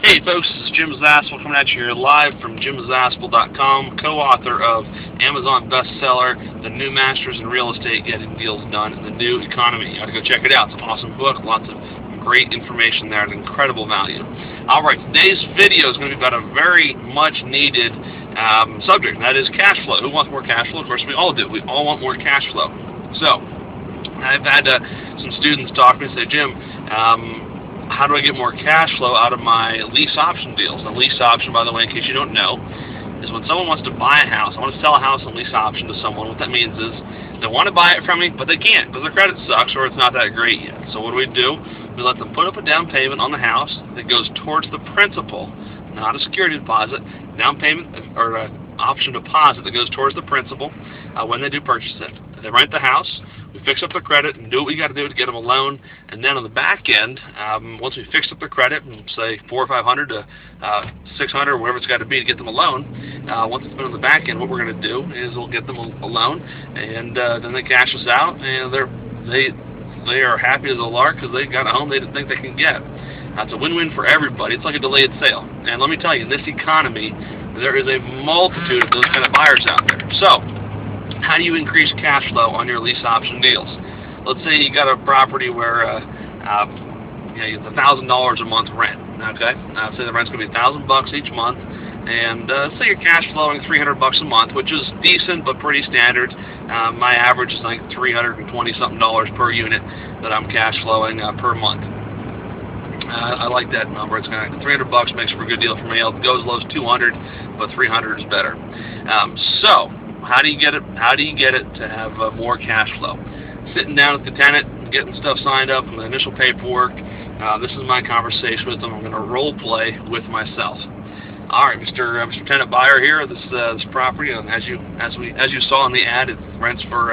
Hey folks, this is Jim Zaspel coming at you here live from jimzaspel.com, co-author of Amazon bestseller, The New Masters in Real Estate Getting Deals Done in the New Economy. You ought to go check it out. It's an awesome book, lots of great information there at incredible value. Alright, today's video is going to be about a very much needed subject, and that is cash flow. Who wants more cash flow? Of course we all do. We all want more cash flow. So, I've had some students talk to me and say, Jim, how do I get more cash flow out of my lease option deals? A lease option, by the way, in case you don't know, is when someone wants to buy a house. I want to sell a house on lease option to someone. What that means is they want to buy it from me, but they can't because their credit sucks or it's not that great yet. So what do? We let them put up a down payment on the house that goes towards the principal, not a security deposit, down payment or option deposit that goes towards the principal when they do purchase it. They rent the house, we fix up their credit and do what we got to do to get them a loan, and then on the back end, once we fix up their credit, say $400 or $500 to $600 or whatever it's got to be to get them a loan, once it's been on the back end, what we're going to do is we'll get them a loan, and then they cash us out, and they are happy as a lark because they got a home they didn't think they can get. It's a win-win for everybody. It's like a delayed sale. And let me tell you, in this economy, there is a multitude of those kind of buyers out there. So, how do you increase cash flow on your lease option deals? Let's say you got a property where you have $1,000 a month rent. Okay, say the rent's going to be $1,000 each month, and say you're cash flowing $300 a month, which is decent but pretty standard. My average is like $320 something per unit that I'm cash flowing per month. I like that number. It's kind of $300 makes for a good deal for me. It goes as low as $200, but $300 is better. So, how do you get it? How do you get it to have more cash flow? Sitting down with the tenant, getting stuff signed up, and the initial paperwork. This is my conversation with them. I'm going to role play with myself. All right, Mr. Tenant Buyer here. This property, and as you saw in the ad, it rents for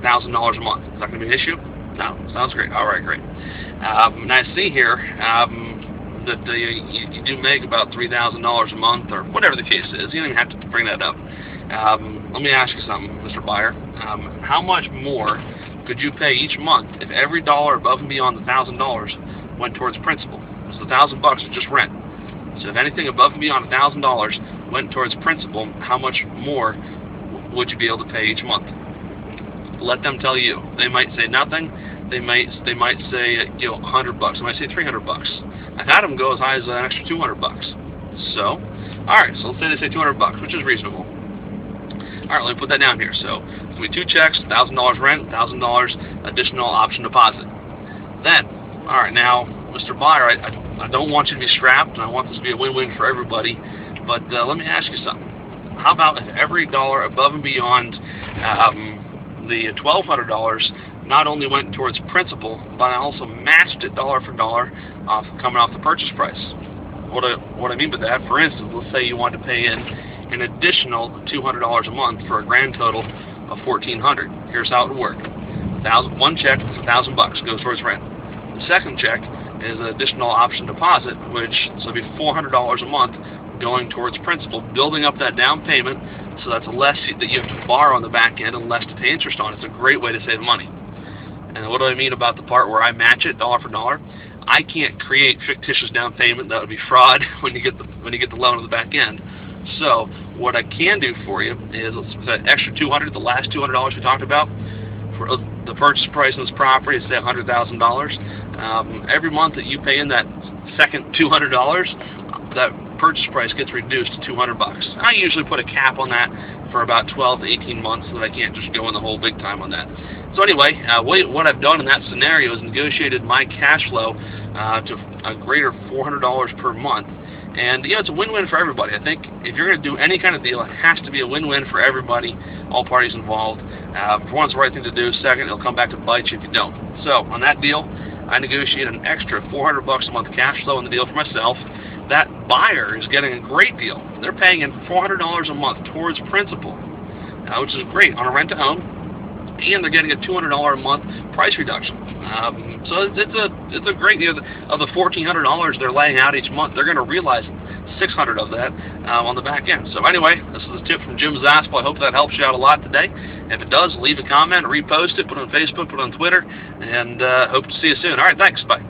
$1,000 a month. Is that going to be an issue? No. Sounds great. All right, great. And I see here that you do make about $3,000 a month, or whatever the case is. You don't even have to bring that up. Let me ask you something, Mr. Buyer. How much more could you pay each month if every dollar above and beyond the $1,000 went towards principal? So $1,000 is just rent. So if anything above and beyond $1,000 went towards principal, how much more would you be able to pay each month? Let them tell you. They might say nothing. They might say $100. They might say $300. I've had them go as high as an extra $200. So, all right. So let's say they say $200, which is reasonable. All right, let me put that down here. So, it's going to be two checks, $1,000 rent, $1,000 additional option deposit. Then, all right, now, Mr. Buyer, I don't want you to be strapped, and I want this to be a win-win for everybody, but let me ask you something. How about if every dollar above and beyond the $1,200 not only went towards principal, but I also matched it dollar for dollar coming off the purchase price? What I mean by that, for instance, let's say you wanted to pay in an additional $200 a month for a grand total of $1,400. Here's how it would work. One check is $1,000, goes towards rent. The second check is an additional option deposit, which so it'd be $400 a month going towards principal, building up that down payment, so that's less that you have to borrow on the back end and less to pay interest on. It's a great way to save money. And what do I mean about the part where I match it dollar for dollar? I can't create fictitious down payment. That would be fraud when you get the loan on the back end. So what I can do for you is that extra $200, the last $200 we talked about, for the purchase price of this property is say $100,000. Every month that you pay in that second $200, that purchase price gets reduced to $200. I usually put a cap on that for about 12 to 18 months so that I can't just go in the hole big time on that. So anyway, what I've done in that scenario is negotiated my cash flow to a greater $400 per month. And it's a win-win for everybody. I think if you're going to do any kind of deal, it has to be a win-win for everybody, all parties involved. For one, it's the right thing to do. Second, it'll come back to bite you if you don't. So on that deal, I negotiated an extra $400 a month cash flow in the deal for myself. That buyer is getting a great deal. They're paying in $400 a month towards principal, which is great on a rent-to-own. And they're getting a $200 a month price reduction. So it's a great deal. Of the $1,400 they're laying out each month, they're going to realize $600 of that on the back end. So anyway, this is a tip from Jim Zaspel. I hope that helps you out a lot today. If it does, leave a comment, repost it, put it on Facebook, put it on Twitter, and hope to see you soon. All right, thanks. Bye.